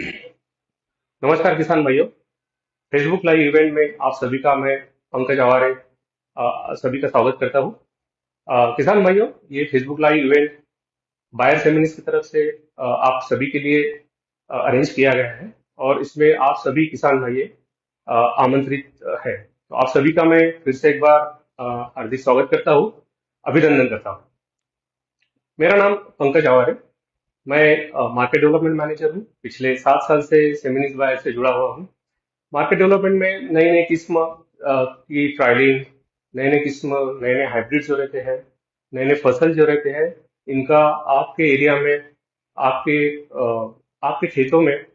नमस्कार किसान भाइयों। फेसबुक लाइव इवेंट में आप सभी का मैं पंकज आवारे सभी का स्वागत करता हूं। किसान भाइयों, ये फेसबुक लाइव इवेंट बायर सेमिनिस्ट की तरफ से आप सभी के लिए अरेंज किया गया है और इसमें आप सभी किसान भाई आमंत्रित है। तो आप सभी का मैं फिर से एक बार हार्दिक स्वागत करता हूं, अभिनंदन करता हूं। मेरा नाम पंकज आवारे। मैं मार्केट डेवलपमेंट मैनेजर हूँ। पिछले 7 साल से सेमिनिस्ट बायर से जुड़ा हुआ हूँ। मार्केट डेवलपमेंट में नई नई किस्म की ट्रायलिंग, नए नए किस्म, नए नए हाइब्रिड जो रहते हैं, नए नए फसल जो रहते हैं, इनका आपके एरिया में, आपके आपके खेतों में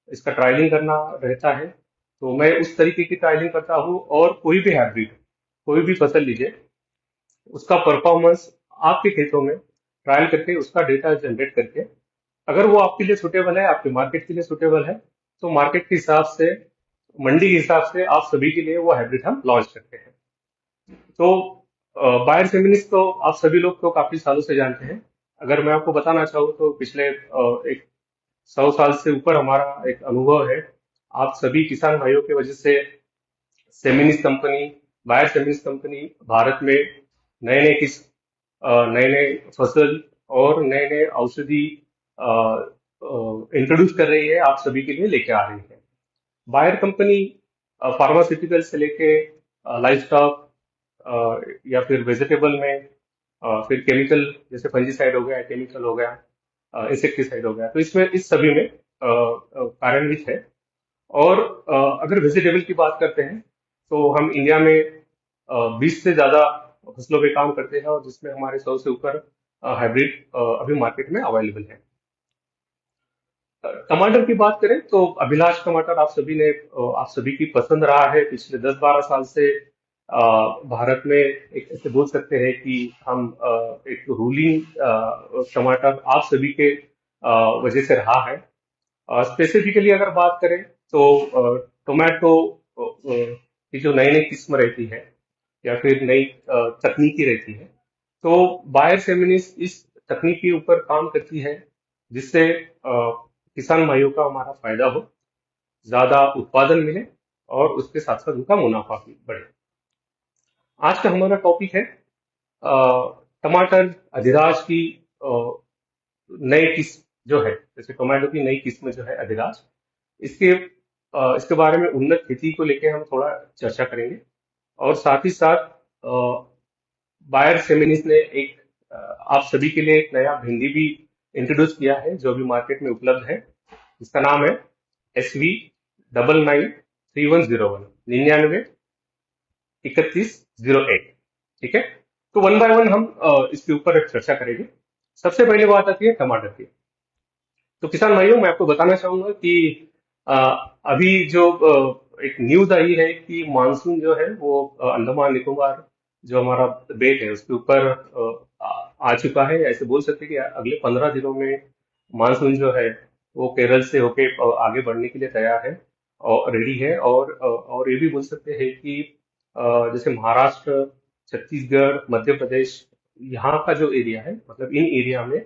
इसका ट्रायलिंग करना रहता है। तो मैं उस तरीके की ट्रायलिंग करता हूँ और कोई भी हाइब्रिड, कोई भी फसल लीजिए, उसका परफॉर्मेंस आपके खेतों में ट्रायल करके उसका डेटा जनरेट करके, अगर वो आपके लिए सुटेबल है, आपके मार्केट के लिए सुटेबल है, तो मार्केट के हिसाब से, मंडी के हिसाब से आप सभी के लिए वो हाइब्रिड हम लॉन्च करते हैं। तो बायर फेमिनिस्ट तो आप सभी लोग तो काफी सालों से जानते हैं। अगर मैं आपको बताना चाहूँ तो पिछले एक 100 साल से ऊपर हमारा एक अनुभव है। आप सभी किसान भाइयों की वजह से फेमिनिस्ट कंपनी, बायर फेमिनिस्ट कंपनी भारत में नए नए किस नए नए फसल और नए नए औषधि इंट्रोड्यूस कर रही है, आप सभी के लिए लेके आ रही है। बायर कंपनी फार्मास्यूटिकल से लेके लाइफ स्टॉक या फिर वेजिटेबल में, फिर केमिकल जैसे फंजीसाइड हो गया, केमिकल हो गया, इंसेक्टिसाइड हो गया, तो इसमें इस सभी में कार्यान्वित है। और अगर वेजिटेबल की बात करते हैं तो हम इंडिया में 20 से ज्यादा फसलों पे काम करते हैं और जिसमें हमारे 100 से ऊपर हाइब्रिड अभी मार्केट में अवेलेबल है। टमाटर की बात करें तो अभिलाष टमाटर आप सभी की पसंद रहा है पिछले 10-12 साल से। भारत में एक ऐसे बोल सकते हैं कि हम एक रूलिंग टमाटर आप सभी के वजह से रहा है। स्पेसिफिकली अगर बात करें तो टोमेटो की जो नई नई किस्म रहती है या फिर नई तकनीकी रहती है, तो बायर फेमिनिस्ट इस तकनीक के ऊपर काम करती है जिससे किसान भाइयों का हमारा फायदा हो, ज्यादा उत्पादन मिले और उसके साथ साथ उनका मुनाफा भी बढ़े। आज का हमारा टॉपिक है टमाटर अधिराज की नई किस्म जो है, जैसे टोमेटो की नई किस्म जो है अधिराज, इसके बारे में उन्नत खेती को लेके हम थोड़ा चर्चा करेंगे। और साथ ही साथ बायर फेमिनिस्ट ने एक आप सभी के लिए एक नया भिंडी भी इंट्रोड्यूस किया है जो अभी मार्केट में उपलब्ध है। इसका नाम है SV993101, 993101। ठीक है, तो वन बाय वन हम इसके ऊपर एक चर्चा करेंगे। सबसे पहले बात आती है टमाटर की। तो किसान भाइयों, मैं आपको बताना चाहूंगा कि अ, अभी जो एक न्यूज आई है कि मानसून जो है वो अंडमान निकोबार जो हमारा बेट है उसके ऊपर आ चुका है। ऐसे बोल सकते हैं कि अगले 15 दिनों में मानसून जो है वो केरल से होके आगे बढ़ने के लिए तैयार है और रेडी है। और ये भी बोल सकते हैं कि जैसे महाराष्ट्र, छत्तीसगढ़, मध्य प्रदेश, यहाँ का जो एरिया है, मतलब इन एरिया में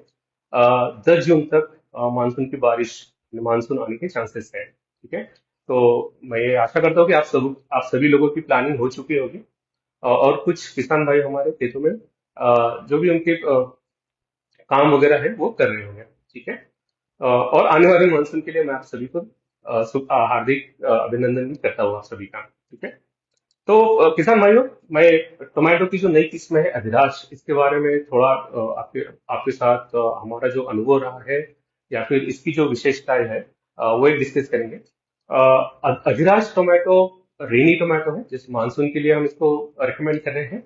10 जून तक मानसून की बारिश, मानसून आने के चांसेस है। ठीक है, तो मैं ये आशा करता हूँ कि आप सभी लोगों की प्लानिंग हो चुकी होगी और कुछ किसान भाई हमारे खेतों में जो भी उनके काम वगैरह है वो कर रहे होंगे। ठीक है, और आने वाले मानसून के लिए मैं आप सभी को हार्दिक अभिनंदन भी करता हूँ आप सभी का। ठीक है, तो किसान भाइयों, मैं टोमेटो की जो नई किस्म है अधिराज, इसके बारे में थोड़ा आपके आपके साथ हमारा जो अनुभव रहा है या फिर इसकी जो विशेषताएं है वो एक डिस्कस करेंगे। अधिराज टोमेटो रेनी टोमेटो है, जैसे मानसून के लिए हम इसको रिकमेंड कर रहे हैं।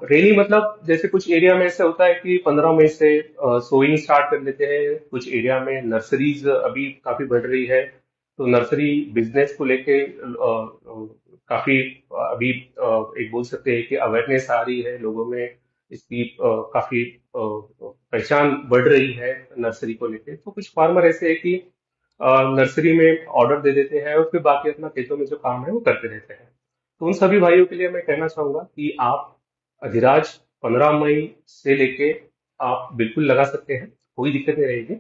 रेनी मतलब जैसे कुछ एरिया में ऐसा होता है कि 15 मई से सोइंग स्टार्ट कर देते हैं। कुछ एरिया में नर्सरीज अभी काफी बढ़ रही है, तो नर्सरी बिजनेस को लेके काफी अभी एक बोल सकते हैं कि अवेयरनेस आ रही है लोगों में। इसकी काफी पहचान बढ़ रही है नर्सरी को लेके। तो कुछ फार्मर ऐसे है कि नर्सरी में ऑर्डर दे देते हैं और फिर बाकी अपना खेतों में जो काम है वो करते रहते हैं। तो उन सभी भाइयों के लिए मैं कहना चाहूंगा कि आप अधिराज 15 मई से लेके आप बिल्कुल लगा सकते हैं, कोई दिक्कत नहीं रहेगी।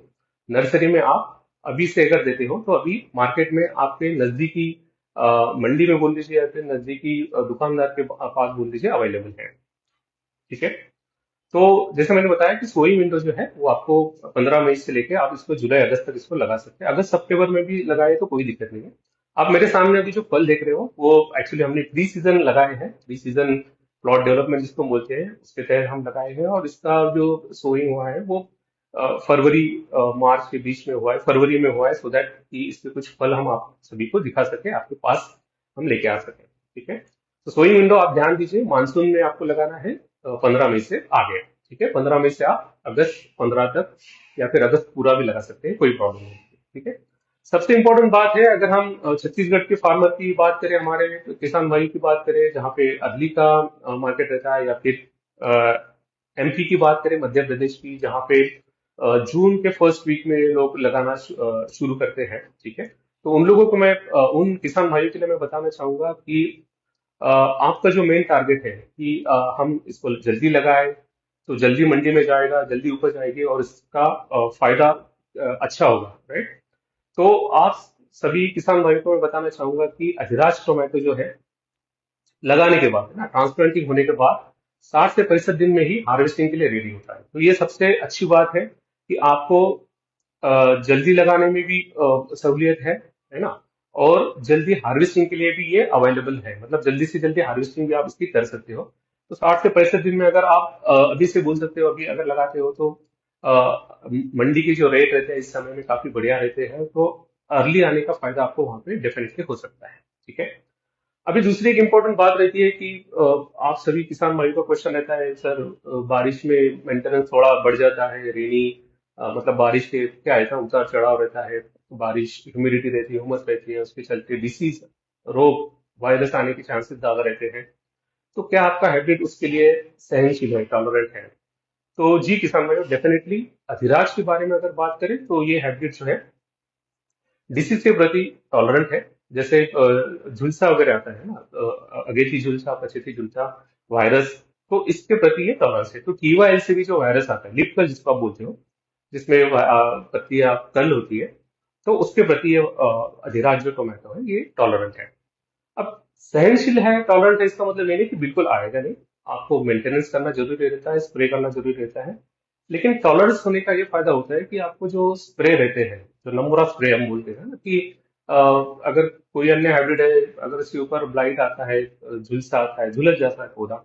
नर्सरी में आप अभी से अगर देते हो तो अभी मार्केट में आपके नजदीकी मंडी में बोल लीजिए या फिर नजदीकी दुकानदार के पास बोल लीजिए अवेलेबल है। ठीक है। तो जैसे मैंने बताया कि सोइंग विंडो जो है वो आपको 15 मई से लेके आप इसको जुलाई अगस्त तक इसको लगा सकते हैं। अगस्त सितंबर में भी लगाए तो कोई दिक्कत नहीं है। आप मेरे सामने अभी जो फल देख रहे हो वो एक्चुअली हमने प्री सीजन लगाए हैं। प्री सीजन प्लॉट डेवलपमेंट जिसको बोलते हैं उसके तहत हम लगाए हैं, और इसका जो सोइंग हुआ है वो फरवरी मार्च के बीच में हुआ है, फरवरी में हुआ है, सो दैट कि इसके कुछ फल हम आप सभी को दिखा सके, आपके पास हम लेके आ सके। ठीक है। तो सोइंग विंडो आप ध्यान दीजिए, मानसून में आपको लगाना है 15 मई से आगे। ठीक है। 15 मई से आप अगस्त 15 तक या फिर अगस्त पूरा भी लगा सकते हैं, कोई प्रॉब्लम नहीं। ठीक है। सबसे इंपॉर्टेंट बात है, अगर हम छत्तीसगढ़ के फार्मर की बात करें, हमारे किसान भाई की बात करें जहाँ पे अर्ली का मार्केट रहता है, या फिर एमपी की बात करें, मध्य प्रदेश की, जहाँ पे जून के फर्स्ट वीक में लोग लगाना शुरू करते हैं। ठीक है। तो उन लोगों को मैं उन किसान भाइयों के लिए मैं बताना चाहूंगा कि आपका जो मेन टारगेट है कि हम इसको जल्दी लगाए तो जल्दी मंडी में जाएगा, जल्दी उपज आएगी और इसका फायदा अच्छा होगा, राइट। तो आप सभी किसान भाइयों को मैं बताना चाहूंगा कि अधिराज टोमेटो जो है लगाने के बाद, है ना, ट्रांसप्लांटिंग होने के बाद 60 से 65 दिन में ही हार्वेस्टिंग के लिए रेडी होता है। तो ये सबसे अच्छी बात है कि आपको जल्दी लगाने में भी सहूलियत है ना, और जल्दी हार्वेस्टिंग के लिए भी ये अवेलेबल है, मतलब जल्दी से जल्दी हार्वेस्टिंग भी आप इसकी कर सकते हो। तो 60 से 65 दिन में अगर आप अभी से बोल सकते हो, अभी अगर लगाते हो तो मंडी के जो रेट रहते हैं इस समय में काफी बढ़िया रहते हैं, तो अर्ली आने का फायदा आपको वहां पे डेफिनेटली हो सकता है। ठीक है। अभी दूसरी एक इम्पोर्टेंट बात रहती है कि आप सभी किसान भाइयों का क्वेश्चन रहता है, सर बारिश में मेंटेनेंस थोड़ा बढ़ जाता है, रेनी मतलब बारिश के क्या है ना, उतार चढ़ाव रहता है, बारिश ह्यूमिडिटी रहती है, उमस रहती है, उसके चलते डिसीज, रोग, वायरस आने के चांसेस ज्यादा रहते हैं। तो क्या आपका हैबिट उसके लिए सहनशील है, टॉलरेंट है? तो जी किसान भाइयों, डेफिनेटली अधिराज के बारे में अगर बात करें तो ये हैबिट जो है डिसीज के प्रति टॉलरेंट है। जैसे झुलसा वगैरह आता है ना, अगेती झुलसा, पछेती झुलसा वायरस, तो इसके प्रति ये टॉलरेंस है। तो टीवाएल से भी जो वायरस आता है, लिप कल जिसको आप बोलते हो, जिसमें पत्तियां कल होती है, तो उसके प्रति ये अधिराज जो टोमेटो है ये टॉलरेंट है। अब सहनशील है, टॉलरेंट है, इसका मतलब ये नहीं कि बिल्कुल आएगा नहीं। आपको मेंटेनेंस करना जरूरी रहता है, स्प्रे करना जरूरी रहता है। लेकिन टॉलरेंस होने का ये फायदा होता है कि आपको जो स्प्रे रहते हैं, जो नंबर ऑफ स्प्रे हम बोलते हैं ना, कि अगर कोई अन्य हाइब्रिड है, अगर इसके ऊपर ब्लाइट आता है, झुलसा आता है, झुलस जाता है पौधा,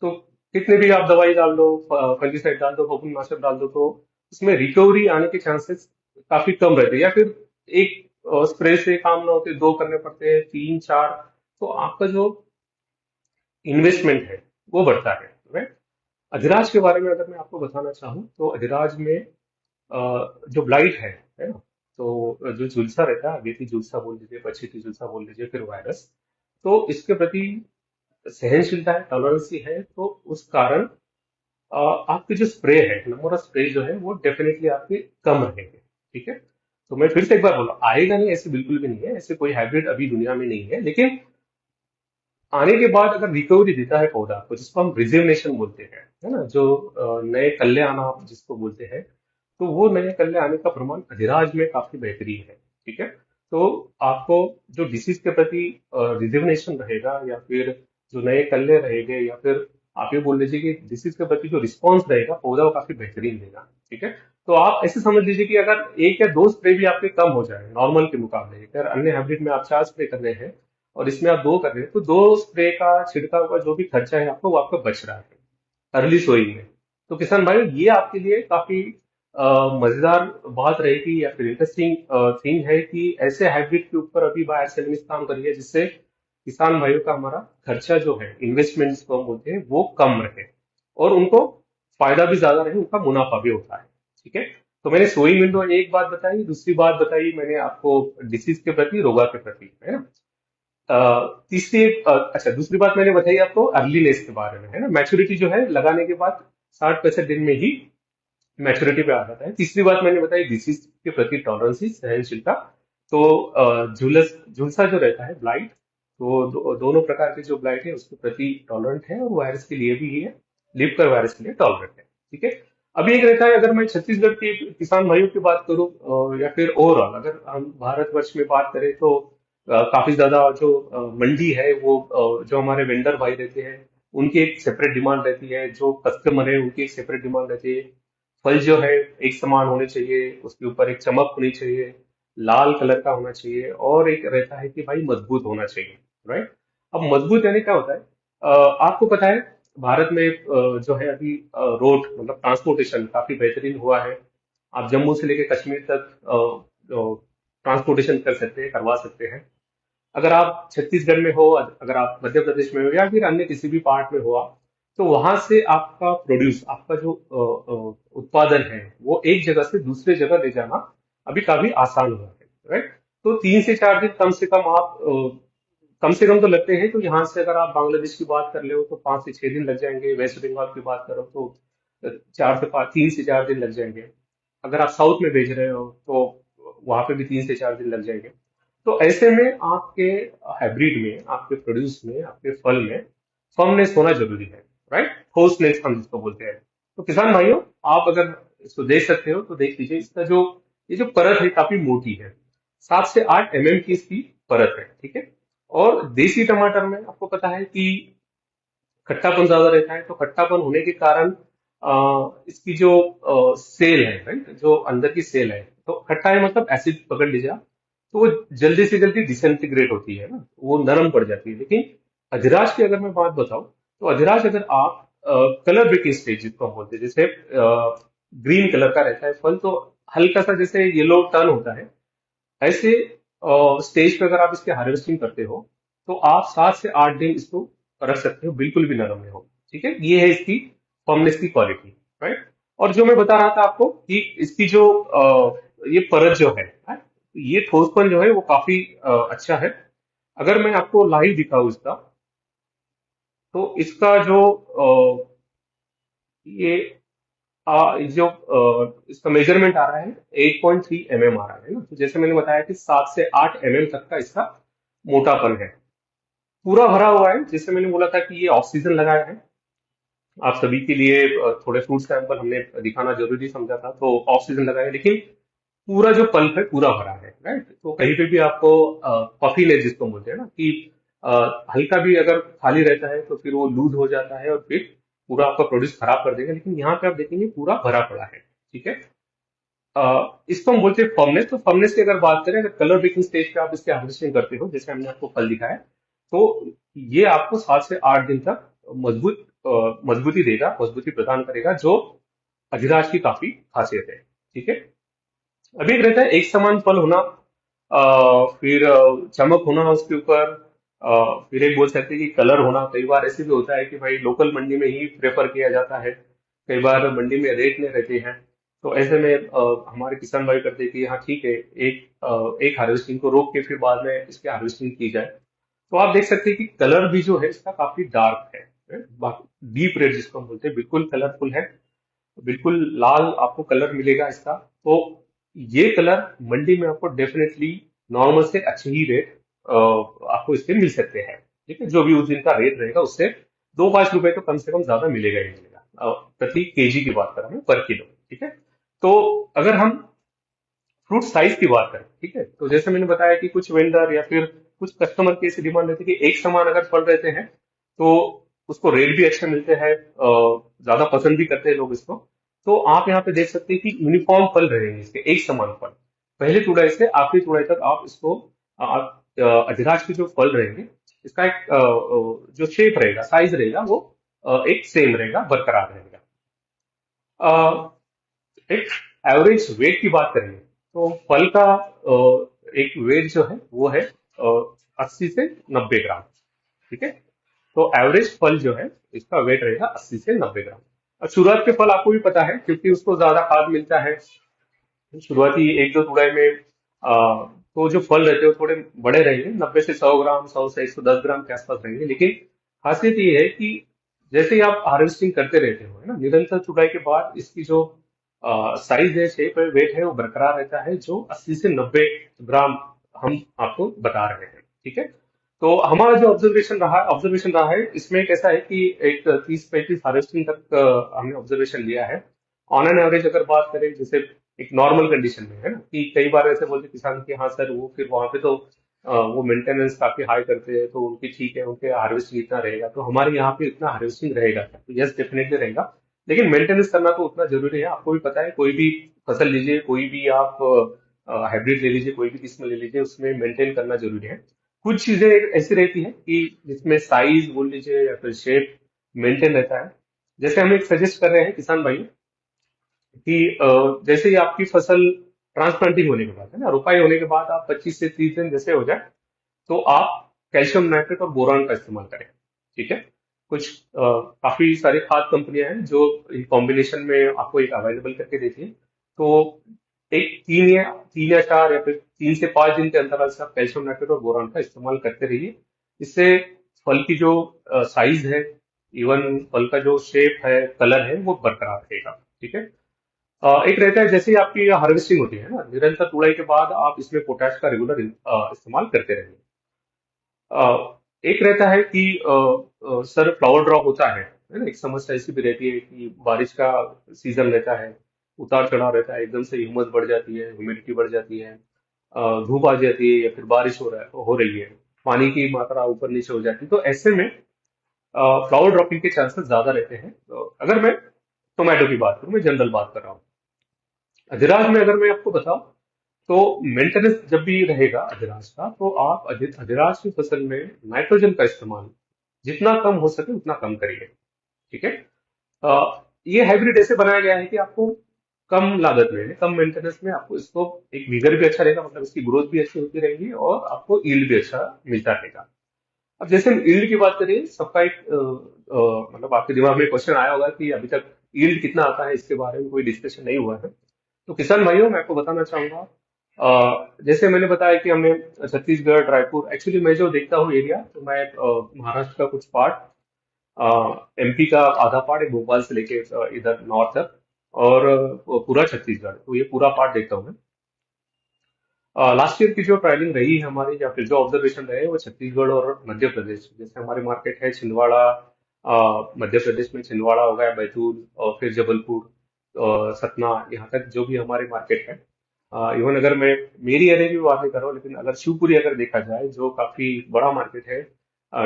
तो कितने भी आप दवाई डाल दो, फंगिसाइड डाल दो, फफूंदनाशक डाल दो, तो उसमें रिकवरी आने के चांसेस काफी कम रहते हैं। या फिर एक स्प्रे से काम ना होते, दो करने पड़ते हैं, तीन चार, तो आपका जो इन्वेस्टमेंट है वो बढ़ता है, राइट। अधिराज के बारे में अगर मैं आपको बताना चाहूँ तो अधिराज में जो ब्लाइट है ना, तो जो झुलसा रहता है, अगेती झुलसा बोल लीजिए, पछेती झुलसा बोल लीजिए, फिर वायरस, तो इसके प्रति सहनशीलता है, टॉलरेंसी है, तो उस कारण आपके जो स्प्रे है, नंबर ऑफ स्प्रे जो है वो डेफिनेटली आपके कम रहेंगे। ठीक है। तो मैं फिर से एक बार बोला, आएगा नहीं ऐसे बिल्कुल भी नहीं है, ऐसे कोई हाइब्रिड अभी दुनिया में नहीं है, लेकिन आने के बाद अगर रिकवरी देता है पौधा को, जिसको हम रिजिवनेशन बोलते हैं, है ना, जो नए कल्ले आना आप जिसको बोलते हैं, तो वो नए कल्ले आने का प्रमाण अधिराज में काफी बेहतरीन है। ठीक है। तो आपको जो डिसीज के प्रति रिजिवनेशन रहेगा, या फिर जो नए कल्ले रहेंगे, या फिर आप ये बोल लीजिए कि डिसीज के प्रति जो रिस्पॉन्स रहेगा पौधा वो काफी बेहतरीन देगा। ठीक है। तो आप ऐसे समझ लीजिए कि अगर एक या दो स्प्रे भी आपके कम हो जाए नॉर्मल के मुकाबले, अगर अन्य हाइब्रिड में आप 4 स्प्रे कर रहे हैं और इसमें आप दो कर रहे हैं, तो दो स्प्रे का छिड़काव का जो भी खर्चा है आपको, वो आपका बच रहा है अर्ली सोइंग में। तो किसान भाई, ये आपके लिए काफी मजेदार बात रहेगी, या फिर इंटरेस्टिंग थिंग है कि ऐसे हाइब्रिड के ऊपर अभी बायर सेमिनिस्ट काम कर रही है, जिससे किसान भाइयों का हमारा खर्चा जो है, इन्वेस्टमेंट जिसको हम बोलते हैं, वो कम रहे और उनको फायदा भी ज्यादा रहे, उनका मुनाफा भी होता है। ठीक है। तो मैंने सोइंग विंडो एक बात बताई, दूसरी बात बताई मैंने आपको डिसीज के प्रति, रोगा के प्रति, है ना। अच्छा, दूसरी बात मैंने बताई आपको अर्लीनेस के बारे में, है ना, मैच्योरिटी जो है लगाने के बाद 60 65 दिन में ही मैच्योरिटी पे आ जाता है। तीसरी बात मैंने बताई डिसीज के प्रति टॉलरेंसी, सहनशीलता। तो झुलसा जो रहता है, ब्लाइट, तो दोनों प्रकार के जो ब्लाइट है उसके प्रति टॉलरेंट है, और वायरस के लिए भी है, लीफ कर वायरस के लिए टॉलरेंट है। ठीक है। अभी एक रहता है, अगर मैं छत्तीसगढ़ के किसान भाइयों की बात करूं या फिर ओवरऑल अगर हम भारतवर्ष में बात करें तो काफी ज्यादा जो मंडी है वो जो हमारे वेंडर भाई रहते हैं उनकी एक सेपरेट डिमांड रहती है, जो कस्टमर है उनकी एक सेपरेट डिमांड रहती है। फल जो है एक समान होने चाहिए, उसके ऊपर एक चमक होनी चाहिए, लाल कलर का होना चाहिए, और एक रहता है कि भाई मजबूत होना चाहिए। राइट। अब मजबूत यानी क्या होता है? आपको पता है भारत में जो है अभी रोड मतलब ट्रांसपोर्टेशन काफी बेहतरीन हुआ है। आप जम्मू से लेकर कश्मीर तक ट्रांसपोर्टेशन कर सकते हैं, करवा सकते हैं। अगर आप छत्तीसगढ़ में हो, अगर आप मध्य प्रदेश में हो, या फिर अन्य किसी भी पार्ट में हो आप, तो वहां से आपका प्रोड्यूस, आपका जो उत्पादन है वो एक जगह से दूसरे जगह ले जाना अभी काफी आसान हुआ है। राइट। तो 3 से 4 दिन कम से कम आप कम से कम तो लगते हैं। तो यहाँ से अगर आप बांग्लादेश की बात कर ले हो तो 5 से 6 दिन लग जाएंगे, वेस्ट बंगाल की बात करो तो 3 से 4 दिन लग जाएंगे। अगर आप साउथ में भेज रहे हो तो वहां पे भी 3 से 4 दिन लग जाएंगे। तो ऐसे में आपके हाइब्रिड में, आपके प्रोड्यूस में, आपके फल में फर्मनेस होना जरूरी है। राइट। ठोसनेस हम जिसको बोलते हैं। तो किसान भाइयों, आप अगर इसको देख सकते हो तो देख लीजिए, इसका जो ये जो परत है काफी मोटी है, 7 से 8 की इसकी परत है। ठीक है। और देसी टमाटर में आपको पता है कि खट्टापन ज्यादा रहता है, तो खट्टापन होने के कारण इसकी जो सेल है, राइट, जो अंदर की सेल है, तो खट्टा है मतलब एसिड पकड़ लीजिए आप, तो वो जल्दी से जल्दी डिसइंटीग्रेट होती है ना, वो नरम पड़ जाती है। लेकिन अधिराज की अगर मैं बात बताऊं तो अधिराज अगर आप कलर ब्रेकिंग स्टेज जिसको हम बोलते हैं, जैसे ग्रीन कलर का रहता है फल, तो हल्का सा जैसे येलो टर्न होता है, ऐसे स्टेज पे अगर आप इसके हार्वेस्टिंग करते हो तो आप 7 से 8 दिन इसको रख सकते हो, बिल्कुल भी नरम नहीं होगा। ठीक है। ये है इसकी फर्मनेस की क्वालिटी। राइट। और जो मैं बता रहा था आपको कि इसकी जो ये परत जो है, right? ये ठोसपन जो है वो काफी अच्छा है। अगर मैं आपको लाइव दिखाऊं इसका, तो इसका जो ये जो इसका मेजरमेंट आ रहा है 8.3 mm आ रहा है ना। तो जैसे मैंने बताया कि 7 से 8 तक का इसका मोटापन है। पूरा भरा हुआ है, जैसे मैंने बोला था कि ये ऑफ सीजन लगाया है। आप सभी के लिए थोड़े फ्रूट सैंपल हमने दिखाना जरूरी समझा था, तो ऑफ सीजन लगाया है, लेकिन पूरा जो पल्प है पूरा भरा है। राइट। तो कहीं पे भी आपको पफीनेस जिसको बोलते हैं ना कि अ, हल्का भी अगर खाली रहता है तो फिर वो लूज हो जाता है और फिर पूरा आपका प्रोड्यूस खराब कर देगा। लेकिन यहाँ पे आप देखेंगे पूरा भरा पड़ा है। ठीक है। इसको हम बोलते हैं फर्मनेस। तो फर्मनेस की अगर बात करें, अगर कलर बेकिंग स्टेज पे आप इसके हार्वेस्टिंग करते हो, जैसे हमने आपको फल दिखाया, तो ये आपको 7 से 8 दिन तक मजबूती देगा, मजबूती प्रदान करेगा, जो अधिराज की काफी खासियत है। ठीक है। अभी एक रहता है एक समान फल होना, फिर चमक होना उसके ऊपर, फिर एक बोल सकते हैं कि कलर होना। कई बार ऐसे भी होता है कि भाई लोकल मंडी में ही प्रेफर किया जाता है, कई बार मंडी में रेट नहीं रहते हैं। तो ऐसे में हमारे किसान भाई करते हैं कि हाँ ठीक है, एक हार्वेस्टिंग को रोक के फिर बाद में इसकी हार्वेस्टिंग की जाए। तो आप देख सकते हैं कि कलर भी जो है इसका काफी डार्क है, डीप रेड जिसको हम बोलते हैं, बिल्कुल कलरफुल है, बिल्कुल लाल आपको कलर मिलेगा इसका। तो ये कलर मंडी में आपको डेफिनेटली नॉर्मल से अच्छे ही रेट आपको इसके मिल सकते हैं। ठीक है। जो भी उस दिन का रेट रहेगा उससे 2-5 रुपए तो कम से कम ज्यादा मिलेगा ही मिलेगा, प्रति केजी की बात कर रहा हूँ, पर किलो। ठीक है। तो अगर हम फ्रूट साइज की बात करें, ठीक है, तो जैसे मैंने बताया कि कुछ वेंडर या फिर कुछ कस्टमर की ऐसी डिमांड रहती है कि एक समान अगर फल रहते हैं तो उसको रेट भी अच्छे मिलते हैं, ज्यादा पसंद भी करते हैं लोग इसको। तो आप यहाँ पे देख सकते हैं कि यूनिफॉर्म फल रहेंगे इसके, एक समान फल, पहले तुड़ाई से आखिरी तुड़ाई तक आप इसको अधिराज के जो फल रहेंगे, इसका एक जो शेप रहेगा, साइज रहेगा, वो एक सेम रहेगा, बरकरार रहेगा। एक एवरेज वेट की बात करेंगे तो फल का एक वेट जो है वो है 80 से 90 ग्राम। ठीक है। तो एवरेज फल जो है इसका वेट रहेगा 80 से 90 ग्राम। और शुरुआत के फल आपको भी पता है क्योंकि उसको ज्यादा खाद मिलता है, शुरुआती 1-2 तुड़ाई में तो जो फल रहते हैं वो थोड़े बड़े रहेंगे, 90 से 100 ग्राम, 100 से 110 ग्राम के आसपास रहेंगे। लेकिन खासियत ये है कि जैसे ही आप हार्वेस्टिंग करते रहते हो, है ना, निरंतर चुटाई के बाद इसकी जो साइज है, शेप है, वेट है, वो बरकरार रहता है, जो 80 से 90 ग्राम हम आपको बता रहे हैं। ठीक है। तो हमारा जो ऑब्जर्वेशन रहा है इसमें कैसा है कि एक 30-35 हार्वेस्टिंग तक हमने ऑब्जर्वेशन लिया है। ऑन एन एवरेज अगर बात करें, जैसे एक नॉर्मल कंडीशन में है ना, कि कई बार ऐसे बोलते किसान कि हाँ सर वो फिर वहां पे तो वो मेंटेनेंस काफी हाई करते हैं, तो उनकी ठीक है, उनके हार्वेस्टिंग इतना रहेगा, तो हमारे यहाँ पे इतना हार्वेस्टिंग रहेगा क्या? तो यस, डेफिनेटली रहेगा। लेकिन मेंटेनेंस करना तो उतना जरूरी है। आपको भी पता है, कोई भी फसल लीजिए, कोई भी आप हाइब्रिड ले लीजिए, कोई भी किस्म ले लीजिए, उसमें मेंटेन करना जरूरी है। कुछ चीजें ऐसी रहती है कि जिसमें साइज बोल लीजिए या फिर शेप मेंटेन रहता है। जैसे हम एक सजेस्ट कर रहे हैं किसान भाई कि जैसे ही आपकी फसल ट्रांसप्लांटिंग होने के बाद है ना, रुपाई होने के बाद आप 25 से 30 दिन जैसे हो जाए, तो आप कैल्शियम नाइट्रेट और बोरान का इस्तेमाल करें। ठीक है। कुछ काफी सारी खाद कंपनियां हैं जो कॉम्बिनेशन में आपको एक अवेलेबल करके देती है। तो एक 3 या 4 या फिर 3 से 5 दिन के अंतराल से आप कैल्शियम नाइट्रेट और बोरान का इस्तेमाल करते रहिए। इससे फल की जो साइज है, इवन फल का जो शेप है, कलर है, वो बरकरार रहेगा। ठीक है। एक रहता है जैसे ही आपकी हार्वेस्टिंग होती है ना, निरंतर तुड़ाई के बाद आप इसमें पोटैश का रेगुलर इस्तेमाल करते रहिए। एक रहता है कि सर फ्लावर ड्रॉप होता है ना, एक समस्या ऐसी भी रहती है कि बारिश का सीजन रहता है, उतार चढ़ाव रहता है, एकदम से ह्यूमस बढ़ जाती है, ह्यूमिडिटी बढ़ जाती है, धूप आ जाती है या फिर बारिश हो रही है, पानी की मात्रा ऊपर नीचे हो जाती है, तो ऐसे में फ्लावर ड्रॉपिंग के चांसेस ज्यादा रहते हैं। तो अगर मैं टोमेटो की बात करूं, मैं जनरल बात कर रहा हूँ, अधिराज में अगर मैं आपको बताऊं, तो मेंटेनेंस जब भी रहेगा अधिराज का, तो आप अधिराज की फसल में नाइट्रोजन का इस्तेमाल जितना कम हो सके उतना कम करिए। ठीक है। ये हाइब्रिड ऐसे बनाया गया है कि आपको कम लागत में, कम मेंटेनेंस में आपको इसको एक विगर भी अच्छा रहेगा, मतलब इसकी ग्रोथ भी अच्छी होती रहेगी और आपको यील्ड भी अच्छा मिलता रहेगा। अब जैसे हम यील्ड की बात करें, सबका एक मतलब आपके दिमाग में क्वेश्चन आया होगा कि अभी तक यील्ड कितना आता है, इसके बारे में कोई डिस्कशन नहीं हुआ है। तो किसान भाइयों, मैं आपको बताना चाहूंगा, जैसे मैंने बताया कि हमने छत्तीसगढ़, रायपुर, एक्चुअली मैं जो देखता हूँ एरिया, तो मैं महाराष्ट्र का कुछ पार्ट, एमपी का आधा पार्ट, एक भोपाल से लेके इधर नॉर्थ तक, और पूरा छत्तीसगढ़, तो ये पूरा पार्ट देखता हूँ मैं। लास्ट ईयर की जो ट्रायलिंग रही है हमारी, या फिर जो ऑब्जर्वेशन रहे, वो छत्तीसगढ़ और मध्य प्रदेश, जैसे हमारे मार्केट है छिंदवाड़ा, मध्य प्रदेश में छिंदवाड़ा हो गया, बैतूल, और फिर जबलपुर, सतना, यहाँ तक जो भी हमारे मार्केट है। इवन अगर मैं मेरी एरिया की बात नहीं कर रहा हूँ, लेकिन अगर शिवपुरी अगर देखा जाए, जो काफी बड़ा मार्केट है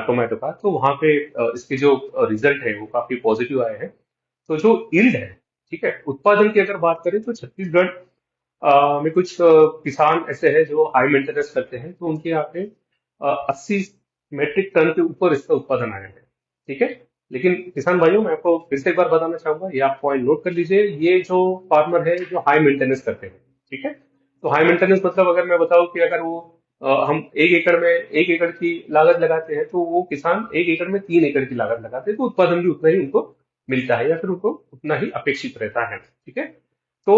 टोमेटो का, तो वहाँ पे इसके जो रिजल्ट है वो काफी पॉजिटिव आए हैं। तो जो यील्ड है, ठीक है, उत्पादन की अगर बात करें, तो छत्तीसगढ़ में कुछ किसान ऐसे हैं जो हाई मेंटेनेंस करते हैं, तो उनके यहाँ पे 80 मेट्रिक टन के ऊपर इसका उत्पादन आया है। ठीक है। लेकिन किसान भाइयों, मैं आपको फिर से एक बार बताना चाहूंगा, ये आप पॉइंट नोट कर लीजिए, ये जो फार्मर है जो हाई मेंटेनेंस करते हैं। ठीक है। तो हाई मेंटेनेंस मतलब अगर मैं बताऊं कि अगर वो हम 1 एकड़ की लागत लगाते हैं, तो वो किसान 1 एकड़ में 3 एकड़ की लागत लगाते हैं, तो उत्पादन भी उतना ही उनको मिलता है, या फिर उनको उतना ही अपेक्षित रहता है। ठीक है। तो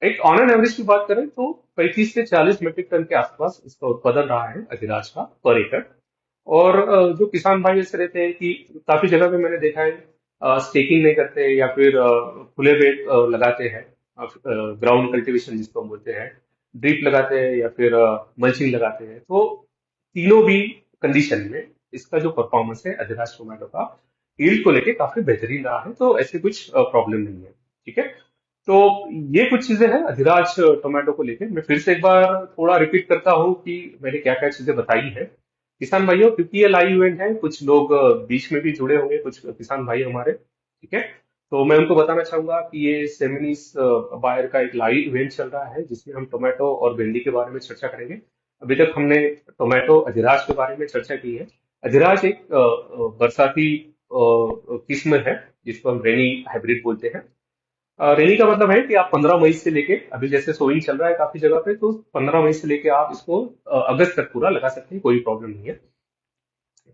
एक ऑन एन एवरेज की बात करें, तो 35 से 40 मेट्रिक टन के आसपास इसका उत्पादन रहा है अधिराज का पर एकड़। और जो किसान भाई ऐसे रहते हैं कि काफी जगह पे मैंने देखा है स्टेकिंग नहीं करते, या फिर खुले बेड लगाते हैं, ग्राउंड कल्टीवेशन जिसको हम बोलते हैं, ड्रिप लगाते हैं या फिर मल्चिंग लगाते हैं। तो तीनों भी कंडीशन में इसका जो परफॉर्मेंस है अधिराज टोमेटो का, यील्ड को लेके काफी बेहतरीन रहा है, तो ऐसे कुछ प्रॉब्लम नहीं है। ठीक है। तो ये कुछ चीजें हैं अधिराज टोमेटो को लेके। मैं फिर से एक बार थोड़ा रिपीट करता हूँ कि मैंने क्या क्या चीजें बताई है किसान भाइयों, क्योंकि ये लाइव इवेंट है, कुछ लोग बीच में भी जुड़े होंगे, कुछ किसान भाई हमारे। ठीक है। तो मैं उनको बताना चाहूंगा कि ये सेमिनिस बायर का एक लाइव इवेंट चल रहा है, जिसमें हम टोमेटो और भिंडी के बारे में चर्चा करेंगे। अभी तक हमने टोमेटो अधिराज के बारे में चर्चा की है। अधिराज एक बरसाती किस्म है, जिसको हम रेनी हाइब्रिड बोलते हैं। रेनी का मतलब है कि आप 15 मई से लेके, अभी जैसे सोइंग चल रहा है काफी जगह पे, तो 15 मई से लेके आप इसको अगस्त तक पूरा लगा सकते हैं, कोई प्रॉब्लम नहीं है।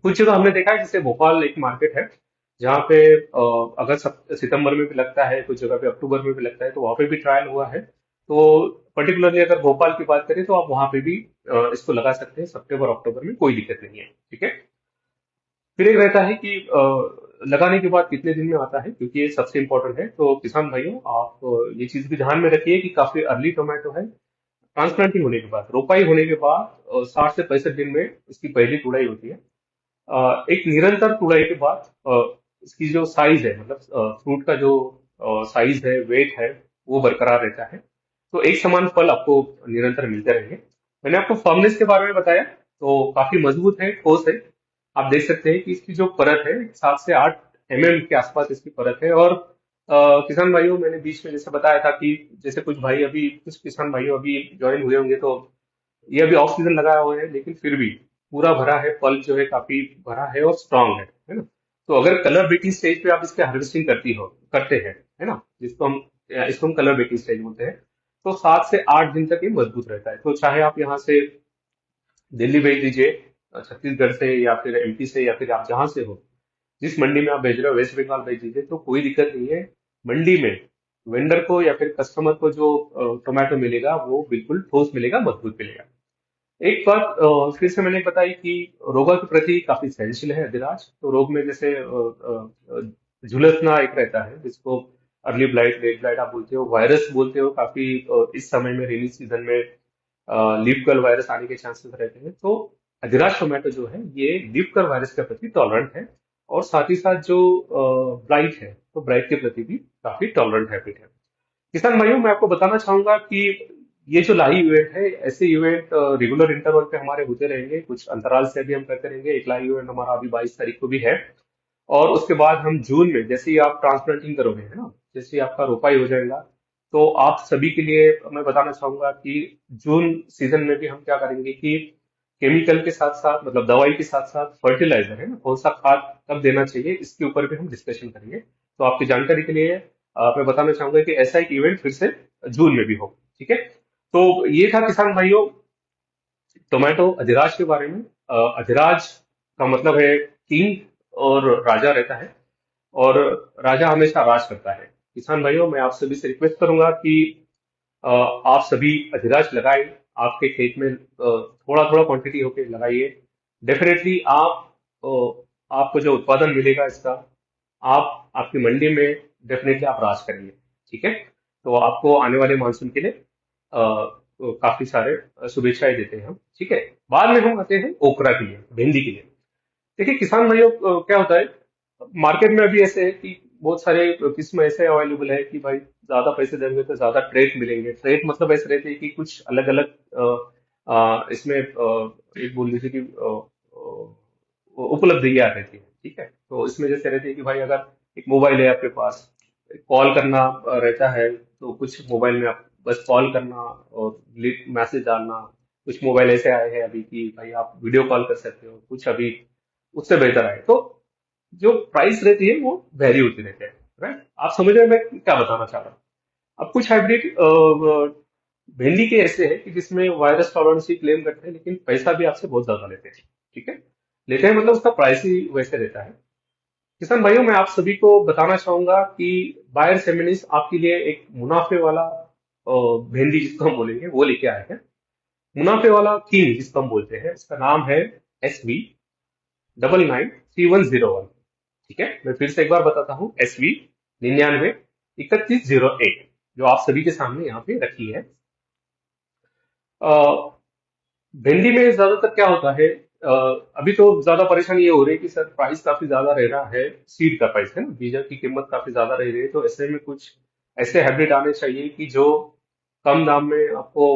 कुछ जगह हमने देखा है, जैसे भोपाल एक मार्केट है जहाँ पे अगस्त सितंबर में भी लगता है, कुछ जगह पे अक्टूबर में भी लगता है, तो वहां पे भी ट्रायल हुआ है। तो पर्टिकुलरली अगर भोपाल की बात करें, तो आप वहां पे भी इसको लगा सकते हैं, सितंबर अक्टूबर में कोई दिक्कत नहीं है। ठीक है। फिर एक रहता है कि लगाने के बाद कितने दिन में आता है, क्योंकि ये सबसे इंपॉर्टेंट है। तो किसान भाइयों, आप ये चीज भी ध्यान में रखिए कि काफी अर्ली टोमेटो है। ट्रांसप्लांटिंग होने के बाद, रोपाई होने के बाद 60 से 65 दिन में इसकी पहली तुड़ाई होती है। एक निरंतर तुड़ाई के बाद इसकी जो साइज है, मतलब फ्रूट का जो साइज है, वेट है, वो बरकरार रहता है। तो एक समान फल आपको निरंतर मिलते रहेंगे। मैंने आपको फर्मनेस के बारे में बताया, तो काफी मजबूत है, ठोस है। आप देख सकते हैं कि इसकी जो परत है 7 से 8 mm के आसपास इसकी परत है। और किसान भाइयों, मैंने बीच में जैसे बताया था कि जैसे कुछ किसान भाइयों अभी ज्वाइन हुए होंगे, तो ये अभी ऑफ सीजन लगाया हुआ है, लेकिन फिर भी पूरा भरा है, पल्प जो है काफी भरा है और स्ट्रांग है ना। तो अगर कलर बेकिंग स्टेज पे आप इसके हार्वेस्टिंग करते हैं, है ना, इसको हम कलर बेकिंग स्टेज बोलते हैं, तो 7 से 8 दिन तक ये मजबूत रहता है। तो चाहे आप यहाँ से दिल्ली भेज दीजिए, छत्तीसगढ़ से या फिर एमपी से, या फिर आप जहां से हो, जिस मंडी में आप भेज रहे हो, वेस्ट बंगाल भेज दीजिए, तो कोई दिक्कत नहीं है। मंडी में वेंडर को या फिर कस्टमर को जो टोमेटो मिलेगा वो बिल्कुल ठोस मिलेगा, मजबूत मिलेगा। एक बात फिर से मैंने बताई कि रोगा के प्रति काफी सहनशील है अधिराज। तो रोग में जैसे झुलसना एक रहता है, जिसको अर्ली ब्लाइट, लेट ब्लाइट आप बोलते हो, वायरस बोलते हो, काफी इस समय में रेनी सीजन में लीफ कर्ल वायरस आने के चांसेस रहते हैं। तो अधिराज टोमेटो जो है ये लीफ कर्ल वायरस के प्रति टॉलरेंट है, और साथ ही साथ जो ब्लाइट है, तो ब्लाइट के प्रति भी काफी टॉलरेंट हैबिट है। किसान भाइयों, मैं आपको बताना चाहूंगा कि ये जो लाइव इवेंट है, ऐसे इवेंट रेगुलर इंटरवल पे हमारे होते रहेंगे, कुछ अंतराल से भी हम करते रहेंगे। एक लाइव इवेंट हमारा अभी 22 तारीख को भी है, और उसके बाद हम जून में, जैसे ही आप ट्रांसप्लांटिंग करोगे, है ना, जैसे ही आपका रोपाई हो जाएगा, तो आप सभी के लिए मैं बताना चाहूंगा कि जून सीजन में भी हम क्या करेंगे कि केमिकल के साथ साथ, मतलब दवाई के साथ साथ फर्टिलाइजर, है ना, कौन सा खाद कब देना चाहिए, इसके ऊपर भी हम डिस्कशन करेंगे। तो आपकी जानकारी के लिए मैं बताना चाहूंगा कि ऐसा एक इवेंट फिर से जून में भी हो। ठीक है। तो ये था किसान भाइयों टोमेटो अधिराज के बारे में। अधिराज का मतलब है किंग, और राजा रहता है, और राजा हमेशा राज करता है। किसान भाइयों, मैं आप सभी से रिक्वेस्ट करूंगा कि आप सभी अधिराज लगाएं। आपके खेत में थोड़ा थोड़ा क्वांटिटी होके लगाइए। डेफिनेटली आपको जो उत्पादन मिलेगा इसका, आप आपकी मंडी में डेफिनेटली आप राज करेंगे। ठीक है। तो आपको आने वाले मानसून के लिए काफी सारे शुभेच्छाएं देते हैं हम। ठीक है। बाद में हम आते हैं ओकरा के लिए, भिंडी के लिए। देखिए किसान भाइयों, क्या होता है, मार्केट में अभी ऐसे है कि बहुत सारे किस्म ऐसे अवेलेबल है कि भाई ज्यादा पैसे देंगे तो ज्यादा ट्रेट मिलेंगे। ट्रेट मतलब ऐसे रहते हैं कि कुछ अलग अलग इसमें एक बोल लीजिए कि उपलब्धियां रहती है। ठीक है। तो इसमें जैसे रहती है कि भाई अगर एक मोबाइल है आपके पास, कॉल करना रहता है, तो कुछ मोबाइल में आप बस कॉल करना और मैसेज डालना। कुछ मोबाइल ऐसे आए हैं अभी कि भाई आप वीडियो कॉल कर सकते हो, कुछ अभी उससे बेहतर आए। तो जो प्राइस रहती है वो वेरी होती रहती है। राइट। आप समझ रहे हैं मैं क्या बताना चाह रहा हूँ। अब कुछ हाइब्रिड भिंडी के ऐसे हैं कि जिसमें वायरस टॉलरेंस ही क्लेम करते हैं, लेकिन पैसा भी आपसे बहुत ज्यादा लेते हैं। ठीक है। लेते हैं मतलब उसका प्राइस ही वैसे रहता है। किसान भाइयों, मैं आप सभी को बताना चाहूंगा कि बायर सेमिनिस आपके लिए एक मुनाफे वाला भिंडी जिसको हम बोलेंगे वो लेके आए हैं। मुनाफे वाला किंग जिसको हम बोलते हैं, इसका नाम है SV 993101। ठीक है। मैं फिर से एक बार बताता हूँ, SV 993101, जो आप सभी के सामने यहाँ पे रखी है। भिंडी में ज्यादातर क्या होता है, अभी तो ज्यादा परेशानी ये हो रही है कि सर प्राइस काफी ज्यादा रह रहा है, सीड का प्राइस है ना, बीज की कीमत काफी ज्यादा रह रही है। तो ऐसे में कुछ ऐसे हाइब्रिड आने चाहिए कि जो कम दाम में आपको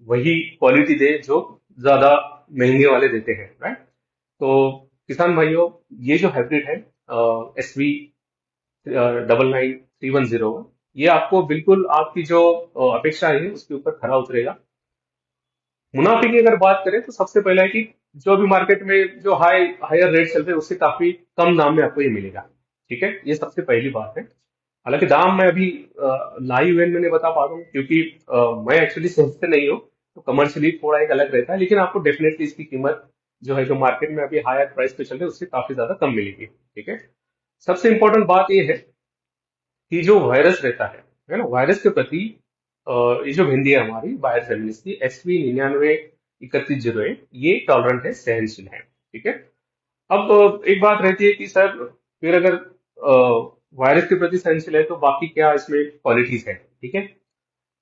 वही क्वालिटी दे जो ज्यादा महंगे वाले देते हैं। राइट। तो किसान भाइयों, ये जो हाइब्रिड है SV 993101, ये आपको बिल्कुल आपकी जो अपेक्षा है उसके ऊपर खरा उतरेगा। मुनाफे की अगर बात करें तो सबसे पहला है कि जो अभी मार्केट में जो हायर रेट चल रहे हैं उससे काफी कम दाम में आपको ये मिलेगा। ठीक है। ये सबसे पहली बात है। हालांकि दाम मैं अभी लाइव इवेंट में नहीं बता पा रहा हूँ, क्योंकि मैं एक्चुअली सेल्स से नहीं हूँ, तो कमर्शियली थोड़ा एक अलग रहता है। लेकिन आपको डेफिनेटली इसकी कीमत जो है, जो मार्केट में अभी हायर प्राइस पे चल रही है, उससे काफी ज्यादा कम मिलेगी। ठीक है। सबसे इंपॉर्टेंट बात यह है कि जो वायरस रहता है ना, वायरस के प्रति ये जो भिंडी है हमारी बायर सेमिनिस की SV 993101, ये टॉलरेंट है, सहनशील है। ठीक है। अब एक बात रहती है कि सर फिर अगर वायरस के प्रति सहनशील है तो बाकी क्या इसमें क्वालिटीज है। ठीक है।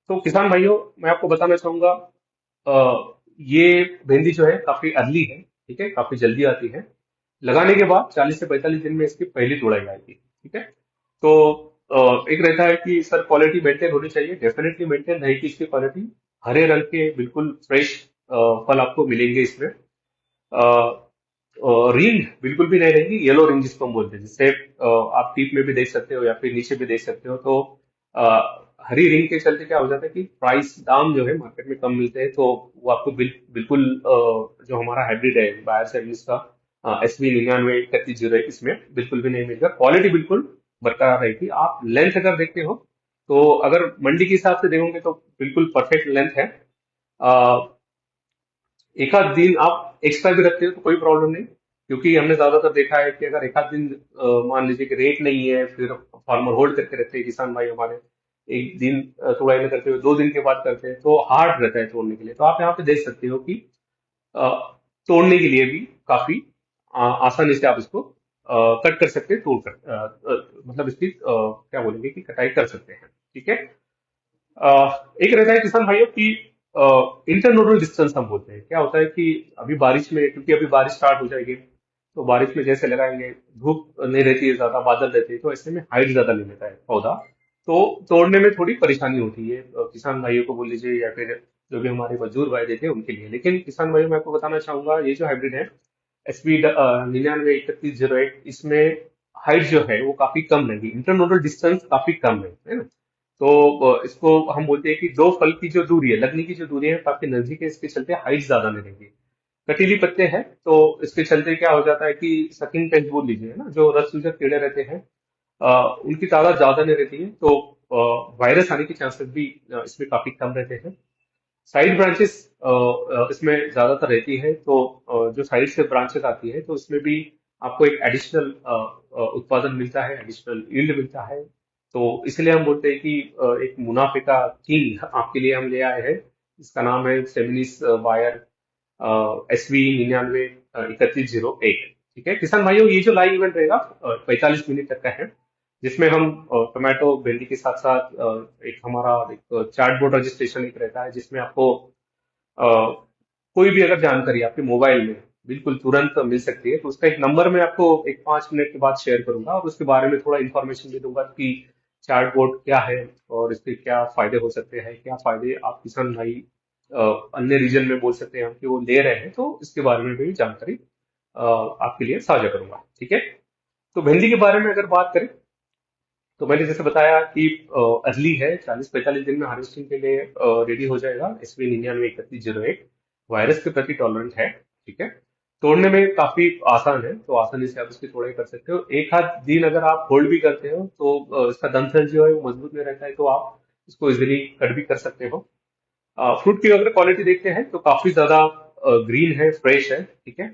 तो किसान भाइयों, मैं आपको बताना चाहूंगा, ये भिंडी जो है काफी अर्ली है। ठीक है। काफी जल्दी आती है। लगाने के बाद 40 से 45 दिन में इसकी पहली तुड़ाई आएगी। ठीक है। तो एक रहता है कि सर क्वालिटी मेंटेन होनी चाहिए, डेफिनेटली मेंटेन रहेगी इसकी क्वालिटी। हरे रंग के बिल्कुल फ्रेश फल आपको मिलेंगे इसमें। रिंग बिल्कुल भी नहीं रहेगी, येलो रिंग जिसको हम बोलते हैं, जिससे आप टीप में भी देख सकते हो या फिर नीचे भी देख सकते हो। तो अ, हरी रिंग के चलते क्या हो जाता है कि प्राइस दाम जो है मार्केट में कम मिलते हैं, तो वो आपको बिल्कुल जो हमारा हाइब्रिड है बायर सर्विस का SV 99 3101, इसमें बिल्कुल भी नहीं मिलेगा। क्वालिटी बिल्कुल बरकरार रहेगी। आप लेंथ अगर देखते हो, तो अगर मंडी के हिसाब से देखोगे तो बिल्कुल परफेक्ट लेंथ है। एक आध दिन आप एक्स्ट्रा भी रखते हो तो कोई प्रॉब्लम नहीं, क्योंकि हमने ज्यादातर देखा है कि अगर एक आध दिन मान लीजिए कि रेट नहीं है, फिर फार्मर होल्ड करके रखते हैं किसान भाई हमारे, एक दिन तुड़ाई में करते हुए 2 दिन के बाद करते हैं, तो हार्ड रहता है तोड़ने के लिए। तो आप यहाँ पे देख सकते हो कि अ, तोड़ने के लिए भी काफी आसानी से आप इसको कट कर सकते हैं, तोड़ कर मतलब इसकी क्या बोलेंगे कि कटाई कर सकते हैं। ठीक है। एक रहता है किसान भाइयों की इंटरनोडल डिस्टेंस हम बोलते हैं। क्या होता है कि अभी बारिश में, क्योंकि अभी बारिश स्टार्ट हो जाएगी, तो बारिश में जैसे लगाएंगे, धूप नहीं रहती है ज्यादा, बादल रहते हैं, तो ऐसे में हाइट ज्यादा ले लेता है पौधा, तो तोड़ने में थोड़ी परेशानी होती है किसान भाइयों को बोल लीजिए, या फिर जो भी हमारे मजदूर भाई देते हैं उनके लिए। लेकिन किसान भाइयों मैं आपको बताना चाहूंगा, ये जो हाइब्रिड है SV 99 3101, इसमें हाइट जो है वो काफी कम रहेगी, इंटरनोडल डिस्टेंस काफी कम है ना। तो इसको हम बोलते हैं कि दो फल की जो दूरी है, लगने की जो दूरी है काफी नजदीक है, इसके चलते हाइट ज्यादा नहीं रहेगी। कटीली पत्ते हैं, तो इसके चलते क्या हो जाता है कि सकिंग पेस्ट बोल लीजिए, है ना, जो रस चूसक कीड़े रहते हैं, उनकी तादाद ज्यादा नहीं रहती है, तो वायरस आने के चांसेस भी इसमें काफी कम रहते हैं। साइड ब्रांचेस इसमें ज्यादातर रहती है, तो जो साइड से ब्रांचेस आती है, तो इसमें भी आपको एक एडिशनल उत्पादन मिलता है, एडिशनल यील्ड मिलता है। तो इसलिए हम बोलते हैं कि एक मुनाफे का किंग आपके लिए हम ले आए हैं। इसका नाम है सेमिनिस बायर SV 99 3101। ठीक है किसान भाइयों, ये जो लाइव इवेंट रहेगा 45 मिनट तक का है, जिसमें हम टोमेटो भिंडी के साथ साथ एक हमारा एक चार्ट बोर्ड रजिस्ट्रेशन एक रहता है, जिसमें आपको अ, कोई भी अगर जानकारी आपके मोबाइल में बिल्कुल तुरंत मिल सकती है, तो उसका एक नंबर मैं आपको एक 5 मिनट के बाद शेयर करूंगा, और उसके बारे में थोड़ा इन्फॉर्मेशन दे दूंगा कि चार्ट बोर्ड क्या है और इसके क्या फायदे हो सकते हैं, क्या फायदे आप किसान भाई अ, अन्य रीजन में बोल सकते हैं हम कि वो ले रहे हैं, तो इसके बारे में भी जानकारी आपके लिए साझा करूंगा। ठीक है। तो भिंडी के बारे में अगर बात करें, तो मैंने जैसे बताया कि अर्ली है, 40 45 दिन में हार्वेस्टिंग के लिए रेडी हो जाएगा। SV 99 3101 वायरस के प्रति टॉलरेंट है। ठीक है। तोड़ने में काफी आसान है, तो आसानी से आप इसकी तोड़ाई कर सकते हो। एक आध दिन अगर आप होल्ड भी करते हो, तो इसका दंथल जो है वो मजबूत में रहता है, तो आप इसको इजिली कट भी कर सकते हो। फ्रूट की अगर क्वालिटी देखते हैं, तो काफी ज्यादा ग्रीन है, फ्रेश है। ठीक है।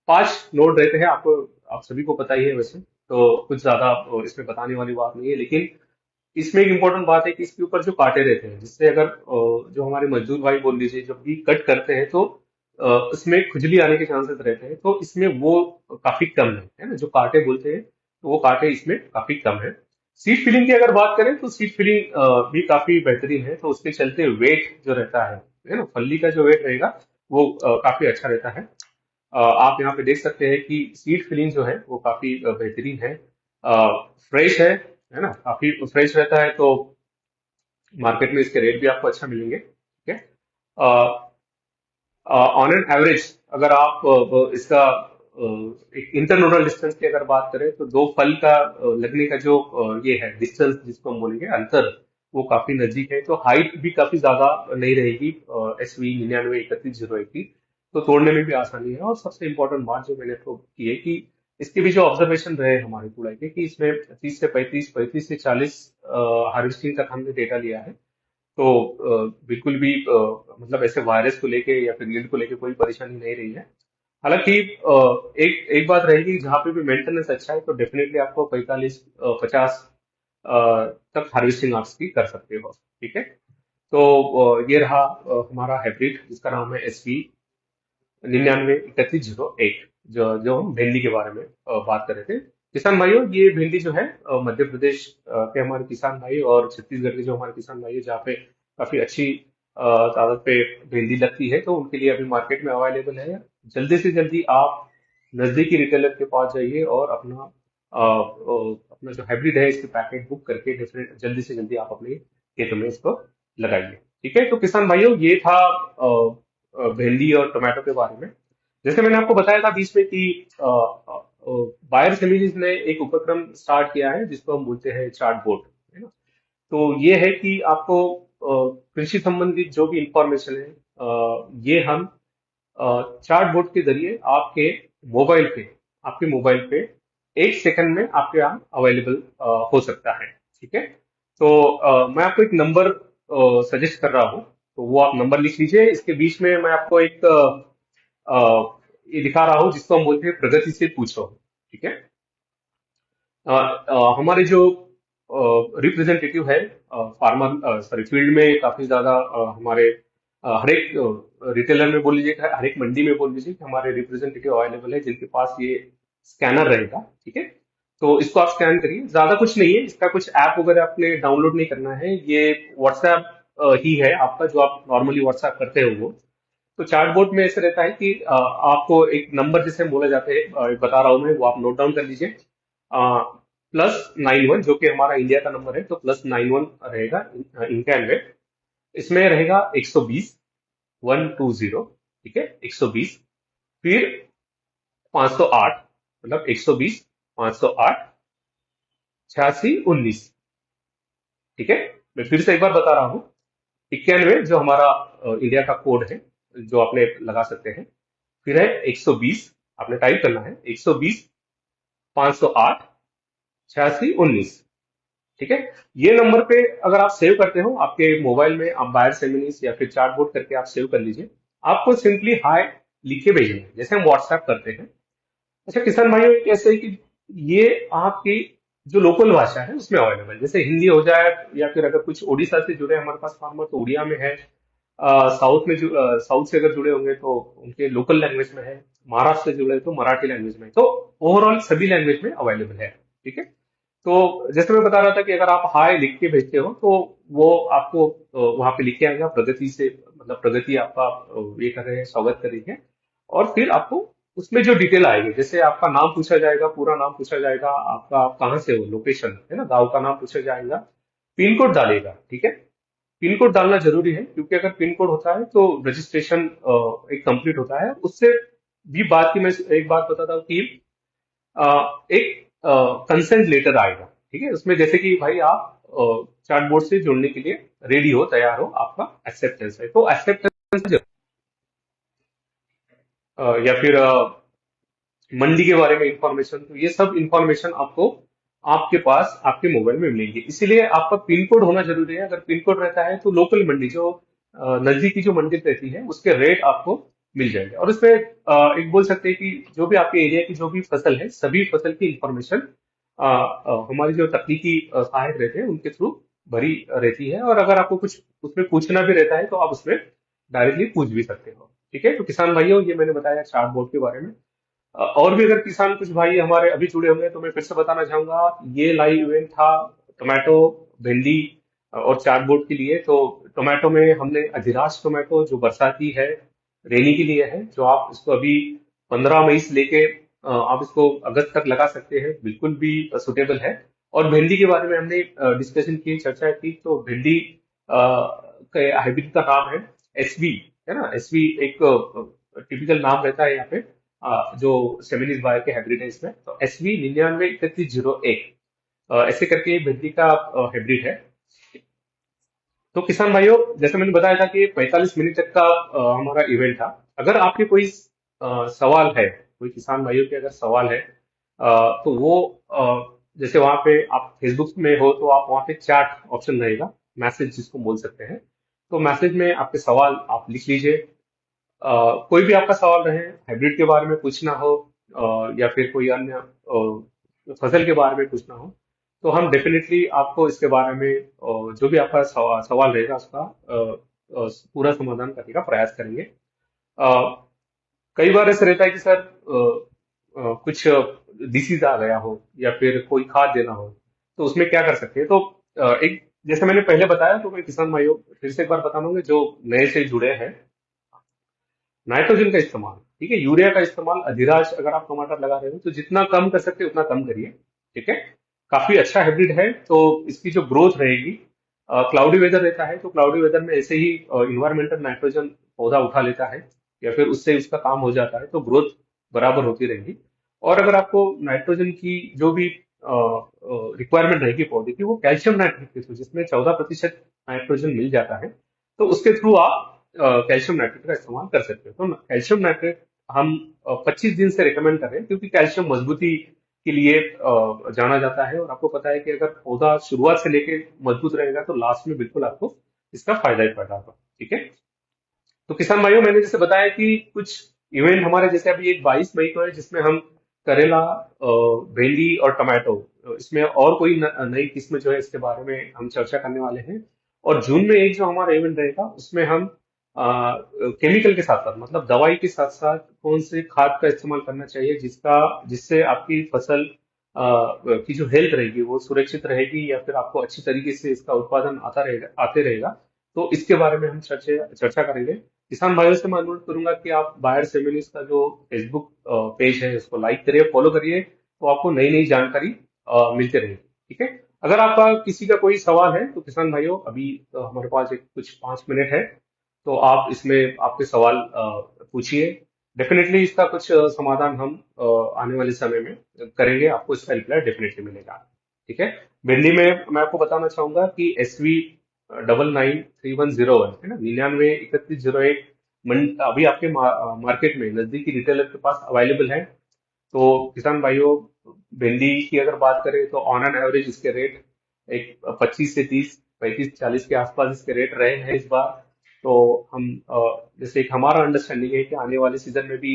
5 नोड रहते हैं, आपको आप सभी को पता ही है वैसे, तो कुछ ज्यादा इसमें बताने वाली बात नहीं है। लेकिन इसमें एक इम्पोर्टेंट बात है कि इसके ऊपर जो कांटे रहते हैं, जिससे अगर जो हमारे मजदूर भाई बोल लीजिए जब भी कट करते हैं, तो इसमें खुजली आने के चांसेस रहते हैं, तो इसमें वो काफी कम है ना, जो कांटे बोलते हैं, तो वो कांटे इसमें काफी कम है। सीड फिलिंग की अगर बात करें, तो सीड फिलिंग भी काफी बेहतरीन है, तो उसके चलते वेट जो रहता है ना, फली का जो वेट रहेगा वो काफी अच्छा रहता है। आप यहाँ पे देख सकते हैं कि सीड फिलिंग जो है वो काफी बेहतरीन है, फ्रेश है ना, काफी फ्रेश रहता है, तो मार्केट में इसके रेट भी आपको अच्छा मिलेंगे। ठीक है। ऑन एन एवरेज अगर आप इसका एक इंटरनोडल डिस्टेंस की अगर बात करें, तो दो फल का लगने का जो ये है डिस्टेंस जिसको हम बोलेंगे अंतर, वो काफी नजदीक है, तो हाइट भी काफी ज्यादा नहीं रहेगी SV 99 3101 की, तो तोड़ने में भी आसानी है। और सबसे इम्पोर्टेंट बात जो मैंने आपको की है कि इसके भी जो ऑब्जर्वेशन रहे हमारे तुड़ाई के, कि इसमें 30 से 35 35 से 40 हार्वेस्टिंग तक हमने डेटा लिया है। तो बिल्कुल भी मतलब ऐसे वायरस को लेके या फिर यील्ड को लेके कोई परेशानी नहीं रही है। हालांकि एक एक बात रहेगी, जहाँ पे भी मेंटेनेंस अच्छा है, तो डेफिनेटली आपको 45 50 तक हार्वेस्टिंग आप की कर सकते हो। ठीक है। तो ये रहा हमारा हाइब्रिड, जिसका नाम है SV 99 3101, जो जो हम भिंडी के बारे में बात कर रहे थे। किसान भाइयों, ये भिंडी जो है मध्य प्रदेश के हमारे किसान भाई और छत्तीसगढ़ के जो हमारे किसान भाई है, जहाँ पे काफी अच्छी तादाद पे भिंडी लगती है, तो उनके लिए अभी मार्केट में अवेलेबल है। जल्दी से जल्दी आप नजदीकी रिटेलर के पास जाइए और अपना अपना जो हाइब्रिड है इसके पैकेट बुक करके डेफिनेट जल्दी से जल्दी आप अपने खेतों में इसको लगाइए। ठीक है, तो किसान भाइयों ये था भिंडी और टमाटो के बारे में। जैसे मैंने आपको बताया था बीच में कि बायर सेमिनीज ने एक उपक्रम स्टार्ट किया है जिसको हम बोलते हैं चार्ट बोर्ड, है ना। तो ये है कि आपको कृषि संबंधित जो भी इंफॉर्मेशन है ये हम चार्ट बोर्ड के जरिए आपके मोबाइल पे 1 सेकंड में आपके यहाँ अवेलेबल हो सकता है। ठीक है, तो मैं आपको एक नंबर सजेस्ट कर रहा हूँ, तो वो आप नंबर लिख लीजिए। इसके बीच में मैं आपको एक ये दिखा रहा हूँ जिसको हम बोलते हैं प्रगति से पूछो। ठीक है, हमारे जो रिप्रेजेंटेटिव है फार्मर सॉरी फील्ड में काफी ज्यादा हमारे हर एक रिटेलर में बोल लीजिए, हर एक मंडी में बोल लीजिए कि हमारे रिप्रेजेंटेटिव अवेलेबल है जिनके पास ये स्कैनर रहेगा। ठीक है, तो इसको आप स्कैन करिए, ज्यादा कुछ नहीं है, इसका कुछ ऐप वगैरह आपने डाउनलोड नहीं करना है, ये व्हाट्सएप ही है आपका जो आप नॉर्मली व्हाट्सएप करते हो वो। तो चार्ट बोर्ड में ऐसे रहता है कि आपको एक नंबर जिसे हम बोला जाता है बता रहा हूं मैं, वो आप नोट डाउन कर लीजिए। +91 जो कि हमारा इंडिया का नंबर है, तो +91 रहेगा इनका एनवेट। इसमें रहेगा 120 120। ठीक है, 120, फिर 508, मतलब 120 508 86 19। ठीक है, मैं फिर से एक बार बता रहा हूँ, 91 जो हमारा इंडिया का कोड है जो आपने लगा सकते हैं, फिर है 120, आपने टाइप करना है 120 508 86 19। ठीक है, ये नंबर पे अगर आप सेव करते हो आपके मोबाइल में, आप बायर सेमिनीज या फिर चार्ट बोर्ड करके आप सेव कर लीजिए। आपको सिंपली हाय लिख के भेजना है जैसे हम व्हाट्सएप करते हैं। अच्छा किसान भाइयों, एक ऐसे है कि ये आपकी जो लोकल भाषा है उसमें अवेलेबल है, जैसे हिंदी हो जाए, या फिर अगर कुछ उड़ीसा से जुड़े हमारे पास फार्मर तो उड़िया में है, साउथ से अगर जुड़े होंगे तो उनके लोकल लैंग्वेज में है, महाराष्ट्र से जुड़े तो मराठी लैंग्वेज में, तो ओवरऑल सभी लैंग्वेज में अवेलेबल है। ठीक है, तो जैसे मैं बता रहा था कि अगर आप हाय लिख के भेजते हो तो वो आपको वहां पे लिख के आएगा प्रगति से, मतलब प्रगति आपका ये कर रहे हैं, स्वागत कर रही है। और फिर आपको उसमें जो डिटेल आएगी, जैसे आपका नाम पूछा जाएगा, पूरा नाम पूछा जाएगा आपका, आप कहाँ से हो, लोकेशन है ना, गांव का नाम पूछा जाएगा, पिन कोड डालेगा। ठीक है, पिन कोड डालना जरूरी है क्योंकि अगर पिन कोड होता है तो रजिस्ट्रेशन एक कंप्लीट होता है। उससे भी बात की मैं एक बात बताता हूँ कि एक कंसेंट लेटर आएगा। ठीक है, उसमें जैसे कि भाई आप चार्ट बोर्ड से जुड़ने के लिए रेडी हो, तैयार हो, आपका एक्सेप्टेंस है, तो एक्सेप्टेंस या फिर मंडी के बारे में इंफॉर्मेशन, तो ये सब इंफॉर्मेशन आपको आपके पास आपके मोबाइल में मिलेगी। इसीलिए आपका पिन कोड होना जरूरी है। अगर पिन कोड रहता है तो लोकल मंडी जो नजदीकी जो मंडी रहती है उसके रेट आपको मिल जाएंगे। और उसमें एक बोल सकते हैं कि जो भी आपके एरिया की जो भी फसल है, सभी फसल की इंफॉर्मेशन हमारी जो तकनीकी सहायक रहते हैं उनके थ्रू भरी रहती है। और अगर आपको कुछ उसमें पूछना भी रहता है तो आप उसमें डायरेक्टली पूछ भी सकते हो। ठीक है, तो किसान भाइयों ये मैंने बताया चार्ट बोर्ड के बारे में। और भी अगर किसान कुछ भाई हमारे अभी जुड़े होंगे तो मैं फिर से बताना चाहूंगा, ये लाइव इवेंट था टोमेटो, भिंडी और चार्ट बोर्ड के लिए। तो टोमेटो में हमने अधिराज टोमेटो जो बरसाती है, रेनी के लिए है, जो आप इसको अभी 15 मई से लेके आप इसको अगस्त तक लगा सकते हैं, बिल्कुल भी सुटेबल है। और भिंडी के बारे में हमने डिस्कशन की, चर्चा की, तो भिंडी के हाइब्रिड का नाम है एसवी, है ना। एसवी एक टिपिकल नाम रहता है यहाँ पे, जो सेमिनिस बायो के हाइब्रिड है इसमें, तो SV 99 3101 ऐसे करके भिंडी का हाइब्रिड है। तो किसान भाइयों जैसे मैंने बताया था कि 45 मिनट तक का हमारा इवेंट था। अगर आपके कोई सवाल है, कोई किसान भाइयों के अगर सवाल है तो वो जैसे वहां पे आप फेसबुक में हो तो आप वहां पे चैट ऑप्शन रहेगा, मैसेज जिसको बोल सकते हैं, तो मैसेज में आपके सवाल आप लिख लीजिए। कोई भी आपका सवाल रहे, हाइब्रिड के बारे में पूछना हो या फिर कोई अन्य फसल के बारे में पूछना हो, तो हम डेफिनेटली आपको इसके बारे में जो भी आपका सवाल रहेगा उसका पूरा समाधान करने का प्रयास करेंगे। अ, कई बार ऐसा रहता है कि सर कुछ डिसीज आ गया हो या फिर कोई खाद देना हो, तो उसमें क्या कर सकते हैं। तो एक जैसे मैंने पहले बताया, तो मैं किसान भाइयों फिर से एक बार बता दूंगा जो नए से जुड़े हैं, नाइट्रोजन का इस्तेमाल, ठीक है, यूरिया का इस्तेमाल, अधिराज अगर आप टमाटर लगा रहे हो तो जितना कम कर सकते हैं उतना कम करिए। ठीक है। काफी अच्छा हाइब्रिड है। तो इसकी जो ग्रोथ रहेगी, क्लाउडी वेदर रहता है तो क्लाउडी वेदर में ऐसे ही इन्वायरमेंटल नाइट्रोजन पौधा उठा लेता है या फिर उससे उसका काम हो जाता है, तो ग्रोथ बराबर होती रहेगी। और अगर आपको नाइट्रोजन की जो भी रिक्वायरमेंट रहेगी पौधे की, वो कैल्शियम नाइट्रेट के थ्रू, जिसमें 14% नाइट्रोजन मिल जाता है, तो उसके थ्रू आप कैल्शियम नाइट्रेट का इस्तेमाल कर सकते हो। तो कैल्शियम नाइट्रेट हम 25 दिन से रिकमेंड कर रहे हैं, क्योंकि कैल्शियम मजबूती के लिए जाना जाता है। और आपको पता है कि अगर पौधा शुरुआत से लेके मजबूत रहेगा तो लास्ट में बिल्कुल आपको इसका फायदा ही फायदा होगा। ठीक है। तो किसान भाइयों, मैंने जैसे बताया कि कुछ इवेंट हमारे, जैसे अभी एक 22 मई को है जिसमें हम करेला, भिंडी और टमाटो, इसमें और कोई नई किस्म जो है इसके बारे में हम चर्चा करने वाले हैं। और जून में एक जो हमारा इवेंट रहेगा उसमें हम केमिकल के साथ साथ, मतलब दवाई के साथ साथ कौन से खाद का इस्तेमाल करना चाहिए जिससे आपकी फसल की जो हेल्थ रहेगी वो सुरक्षित रहेगी, या फिर आपको अच्छी तरीके से इसका उत्पादन आते रहेगा। तो इसके बारे में हम चर्चा करेंगे। किसान भाइयों से मैं अनुरोध करूंगा कि आप बायर सेमिनिस्ट का जो फेसबुक पेज है उसको लाइक करिए, फॉलो करिए, तो आपको नई नई जानकारी मिलती रहेगी। ठीक है। अगर आपका किसी का कोई सवाल है तो किसान भाइयों, अभी हमारे पास एक कुछ 5 मिनट है, तो आप इसमें आपके सवाल पूछिए। डेफिनेटली इसका कुछ समाधान हम आने वाले समय में करेंगे, आपको इसका रिप्लाई डेफिनेटली मिलेगा। ठीक है। भिंडी में मैं आपको बताना चाहूंगा कि SV 993101 है ना, 993101 अभी आपके मार्केट में नजदीकी रिटेलर के पास अवेलेबल है। तो किसान भाइयों, भिंडी की अगर बात करें तो ऑन एन एवरेज इसके रेट एक 25 से 30, 35, 40 के आसपास इसके रेट रहे हैं इस बार। तो हम जैसे एक हमारा अंडरस्टैंडिंग है कि आने वाले सीजन में भी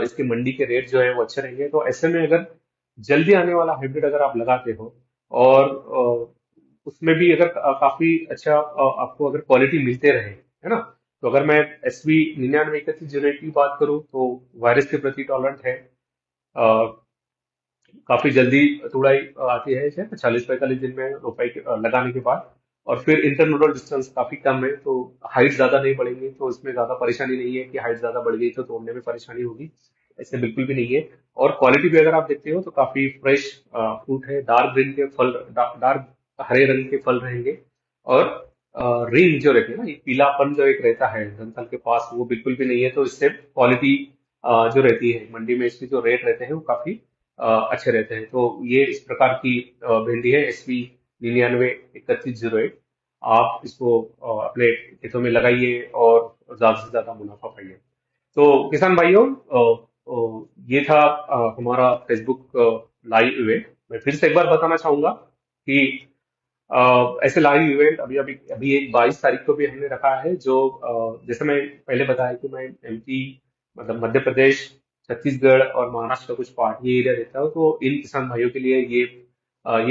इसके मंडी के रेट जो है वो अच्छे रहेंगे। तो ऐसे में अगर जल्दी आने वाला हाइब्रिड अगर आप लगाते हो, और उसमें भी अगर काफी अच्छा आपको अगर क्वालिटी मिलते रहे, है ना। तो अगर मैं SV 993101 की बात करूं तो वायरस के प्रति टॉलरेंट है, काफी जल्दी तुड़ाई आती है इसे 40-45 दिन में रोपाई लगाने के बाद। और फिर इंटरनोडल डिस्टेंस काफी कम है, तो हाइट ज्यादा नहीं बढ़ेंगी, तो इसमें ज्यादा परेशानी नहीं है कि हाइट ज्यादा बढ़ गई तो तोड़ने में परेशानी होगी। ऐसे बिल्कुल भी नहीं है। और क्वालिटी भी अगर आप देखते हो तो काफी फ्रेश फ्रूट है, डार्क ग्रीन के फल, डार्क हरे रंग के फल रहेंगे। और रिंग जो रहती है ना, ये पीलापन जो एक रहता है डंठल के पास, वो बिल्कुल भी नहीं है। तो इससे क्वालिटी जो रहती है मंडी में, इसके जो रेट रहते हैं वो काफी अच्छे रहते हैं। तो ये इस प्रकार की भिंडी है, SV 993101। आप इसको अपने खेतों में लगाइए और ज्यादा से ज्यादा मुनाफा पाइए। तो किसान भाइयों, ये था हमारा फेसबुक लाइव इवेंट। मैं फिर से एक बार बताना चाहूंगा कि ऐसे लाइव इवेंट अभी अभी अभी एक 22 तारीख को भी हमने रखा है, जो जैसे मैं पहले बताया कि मैं MP, मतलब मध्य प्रदेश, छत्तीसगढ़ और महाराष्ट्र का कुछ पार्ट ये एरिया रहता है। तो इन किसान भाइयों के लिए ये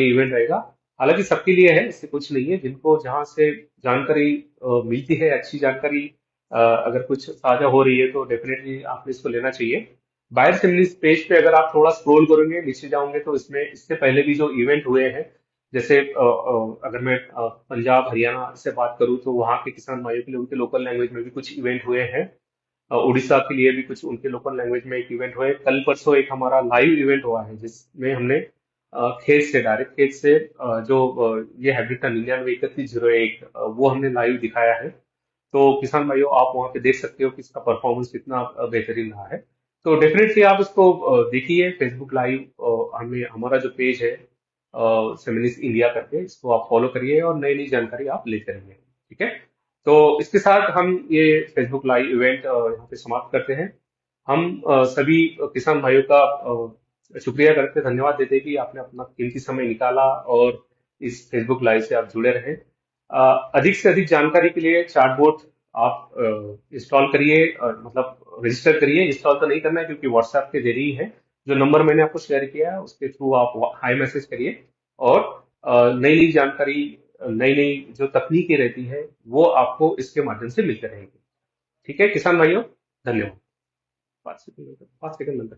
इवेंट रहेगा। हालांकि सबके लिए है, इससे कुछ नहीं है। जिनको जहां से जानकारी मिलती है, अच्छी जानकारी अगर कुछ साझा हो रही है, तो डेफिनेटली आपने इसको लेना चाहिए। बायर सेमिनिस्ट पेज पे अगर आप थोड़ा स्क्रॉल करोगे, नीचे जाओगे, तो इसमें इससे पहले भी जो इवेंट हुए हैं, जैसे अगर मैं पंजाब हरियाणा से बात करूं तो वहाँ के किसान भाइयों के लिए उनके लोकल लैंग्वेज में भी कुछ इवेंट हुए हैं। उड़ीसा के लिए भी कुछ उनके लोकल लैंग्वेज में एक इवेंट हुए। कल परसों एक हमारा लाइव इवेंट हुआ है जिसमें हमने खेत से, डायरेक्ट खेत से जो ये हाइब्रिड का 993101 वो हमने लाइव दिखाया है। तो किसान भाइयों, आप वहाँ पे देख सकते हो कि इसका परफॉर्मेंस कितना बेहतरीन रहा है। तो डेफिनेटली आप इसको देखिए फेसबुक लाइव, हमें हमारा जो पेज है फेमिनिस्ट इंडिया करके, इसको आप फॉलो करिए और नई नई जानकारी आप लेते रहिए। ठीक है। तो इसके साथ हम ये फेसबुक लाइव इवेंट यहाँ पे समाप्त करते हैं। हम सभी किसान भाइयों का शुक्रिया करते, धन्यवाद देते हैं कि आपने अपना कीमती समय निकाला और इस फेसबुक लाइव से आप जुड़े रहे। अधिक से अधिक जानकारी के लिए चार्टबोट आप इंस्टॉल करिए, मतलब रजिस्टर करिए। इंस्टॉल तो नहीं करना है क्योंकि व्हाट्सएप के जरिए ही है। जो नंबर मैंने आपको शेयर किया है उसके थ्रू आप हाई मैसेज करिए, और नई नई जानकारी, नई नई जो तकनीकें रहती है वो आपको इसके माध्यम से मिलते रहेंगे। ठीक है किसान भाइयों, धन्यवाद। 5 सेकंड 5 सेकंड नंतर